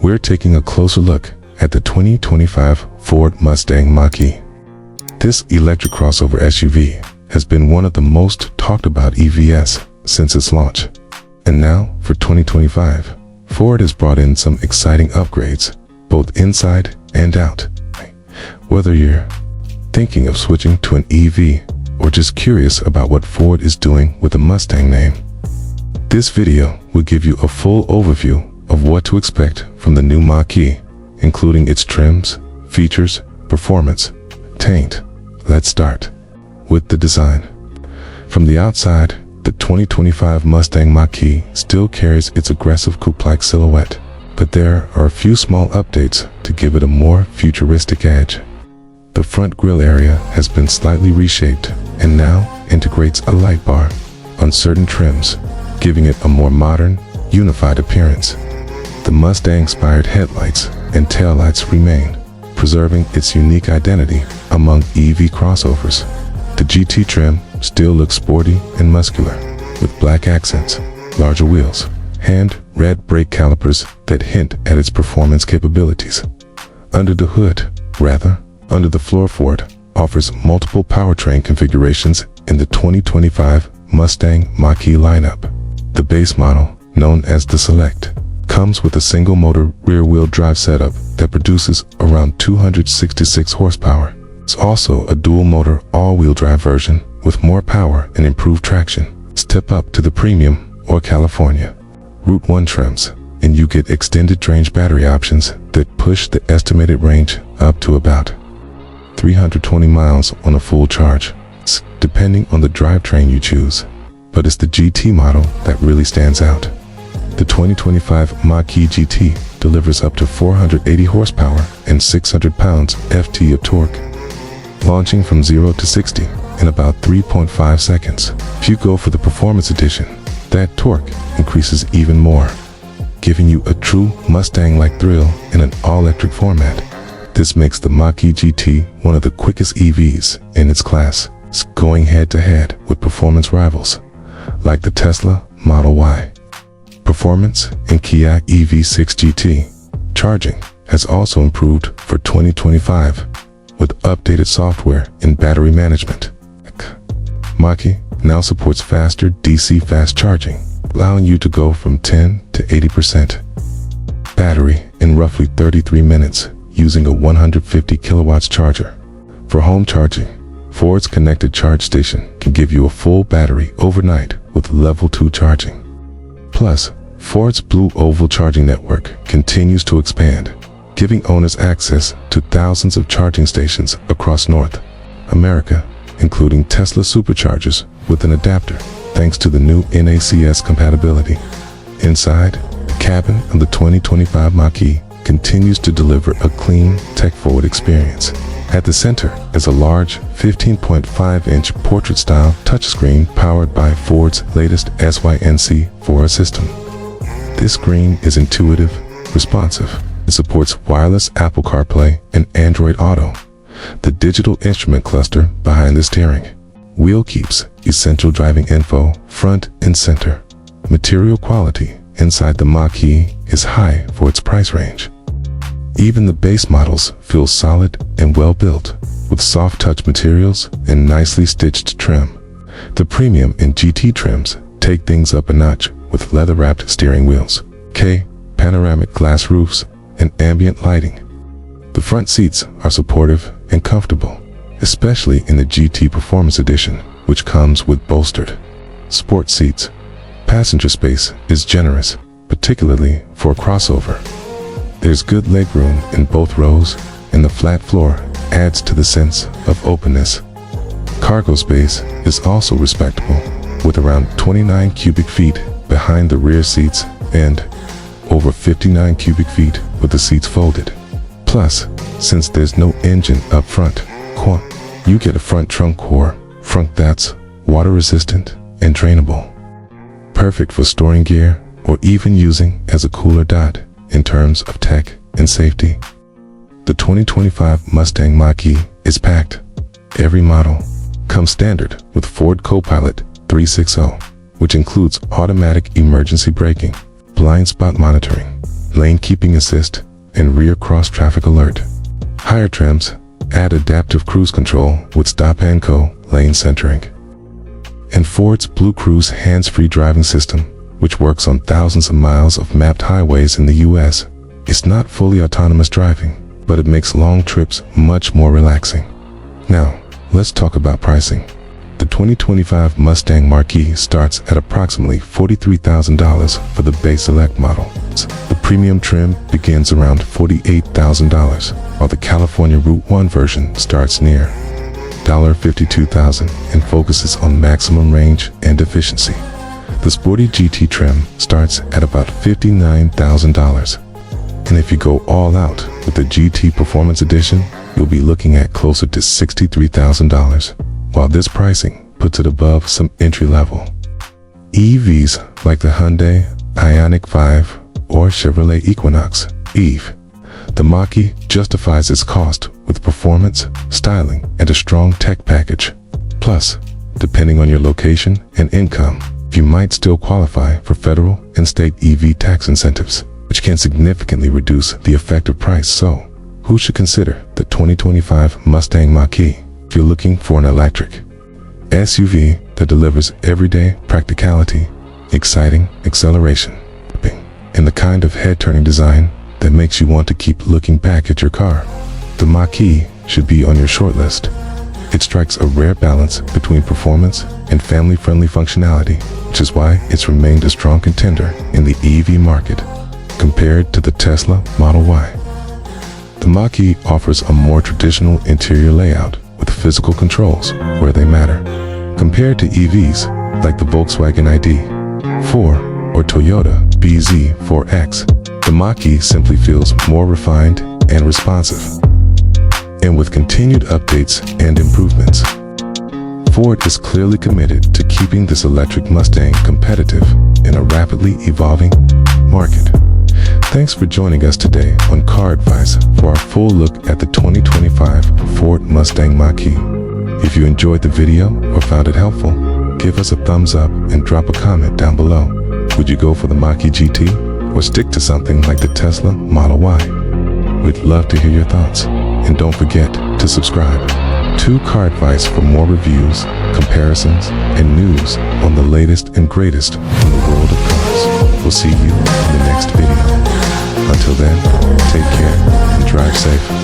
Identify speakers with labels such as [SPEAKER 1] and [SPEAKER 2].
[SPEAKER 1] we're taking a closer look at the 2025 Ford Mustang Mach-E. This electric crossover SUV has been one of the most talked about EVs since its launch. And now, for 2025, Ford has brought in some exciting upgrades, both inside and out. Whether you're thinking of switching to an EV or just curious about what Ford is doing with the Mustang name, this video will give you a full overview of what to expect from the new Mach-E, including its trims, features, performance, taint. Let's start with the design. From the outside, the 2025 Mustang Mach-E still carries its aggressive coupe-like silhouette, but there are a few small updates to give it a more futuristic edge. The front grille area has been slightly reshaped and now integrates a light bar on certain trims, giving it a more modern, unified appearance. The Mustang-inspired headlights and taillights remain, preserving its unique identity among EV crossovers. The GT trim still looks sporty and muscular, with black accents, larger wheels, hand-read brake calipers that hint at its performance capabilities. Under the floor, Ford offers multiple powertrain configurations in the 2025 Mustang Mach-E lineup. The base model, known as the Select, comes with a single-motor rear-wheel drive setup that produces around 266 horsepower. It's also a dual-motor all-wheel drive version with more power and improved traction. Step up to the Premium or California Route 1 trims, and you get extended range battery options that push the estimated range up to about 320 miles on a full charge, depending on the drivetrain you choose. But it's the GT model that really stands out. The 2025 Mach-E GT delivers up to 480 horsepower and 600 pounds-ft of torque, launching from 0 to 60 in about 3.5 seconds. If you go for the Performance Edition, that torque increases even more, giving you a true Mustang-like thrill in an all-electric format. This makes the Mach-E GT one of the quickest EVs in its class, going head-to-head with performance rivals like the Tesla Model Y. Performance in Kia EV6 GT. Charging has also improved for 2025 with updated software and battery management. Mach-E now supports faster DC fast charging, allowing you to go from 10 to 80% battery in roughly 33 minutes using a 150 kilowatts charger. For home charging, Ford's connected charge station can give you a full battery overnight with level 2 charging. Plus, Ford's Blue Oval charging network continues to expand, giving owners access to thousands of charging stations across North America, including Tesla superchargers with an adapter, thanks to the new NACS compatibility. Inside, the cabin of the 2025 Mach-E continues to deliver a clean, tech-forward experience. At the center is a large 15.5-inch portrait-style touchscreen powered by Ford's latest SYNC4 system. This screen is intuitive, responsive. It supports wireless Apple CarPlay and Android Auto. The digital instrument cluster behind the steering wheel keeps essential driving info front and center. Material quality inside the Mach-E is high for its price range. Even the base models feel solid and well built, with soft touch materials and nicely stitched trim. The Premium and GT trims take things up a notch with leather-wrapped steering wheels, panoramic glass roofs, and ambient lighting. The front seats are supportive and comfortable, especially in the GT Performance Edition, which comes with bolstered sport seats. Passenger space is generous, particularly for a crossover. There's good legroom in both rows, and the flat floor adds to the sense of openness. Cargo space is also respectable, with around 29 cubic feet behind the rear seats and over 59 cubic feet with the seats folded. Plus, since there's no engine up front, you get a front trunk core that's water-resistant and drainable, perfect for storing gear or even using as a cooler dot in terms of tech and safety. The 2025 Mustang Mach-E is packed. Every model comes standard with Ford Copilot 360, which includes automatic emergency braking, blind spot monitoring, lane keeping assist, and rear cross-traffic alert. Higher trims add adaptive cruise control with stop and go lane centering. And Ford's Blue Cruise hands-free driving system, which works on thousands of miles of mapped highways in the US. It's not fully autonomous driving, but it makes long trips much more relaxing. Now, let's talk about pricing. The 2025 Mustang Mach-E starts at approximately $43,000 for the base select model. The premium trim begins around $48,000, while the California Route 1 version starts near $52,000 and focuses on maximum range and efficiency. The sporty GT trim starts at about $59,000. And if you go all out with the GT Performance Edition, you'll be looking at closer to $63,000. While this pricing puts it above some entry-level EVs like the Hyundai Ioniq 5 or Chevrolet Equinox EV, the Mach-E justifies its cost with performance, styling, and a strong tech package. Plus, depending on your location and income, you might still qualify for federal and state EV tax incentives, which can significantly reduce the effective price. So, who should consider the 2025 Mustang Mach-E if you're looking for an electric SUV that delivers everyday practicality, exciting acceleration, and the kind of head-turning design that makes you want to keep looking back at your car? The Mach-E should be on your shortlist. It strikes a rare balance between performance and family-friendly functionality, which is why it's remained a strong contender in the EV market compared to the Tesla Model Y. The Mach-E offers a more traditional interior layout with physical controls where they matter. Compared to EVs like the Volkswagen ID.4 or Toyota BZ4X, the Mach-E simply feels more refined and responsive. And with continued updates and improvements, Ford is clearly committed to keeping this electric Mustang competitive in a rapidly evolving market. Thanks for joining us today on CarAdvice for our full look at the 2025 Ford Mustang Mach-E. If you enjoyed the video or found it helpful, give us a thumbs up and drop a comment down below. Would you go for the Mach-E GT or stick to something like the Tesla Model Y? We'd love to hear your thoughts. And don't forget to subscribe to CarAdvice for more reviews, comparisons, and news on the latest and greatest in the world of cars. We'll see you in the next video. Until then, take care and drive safe.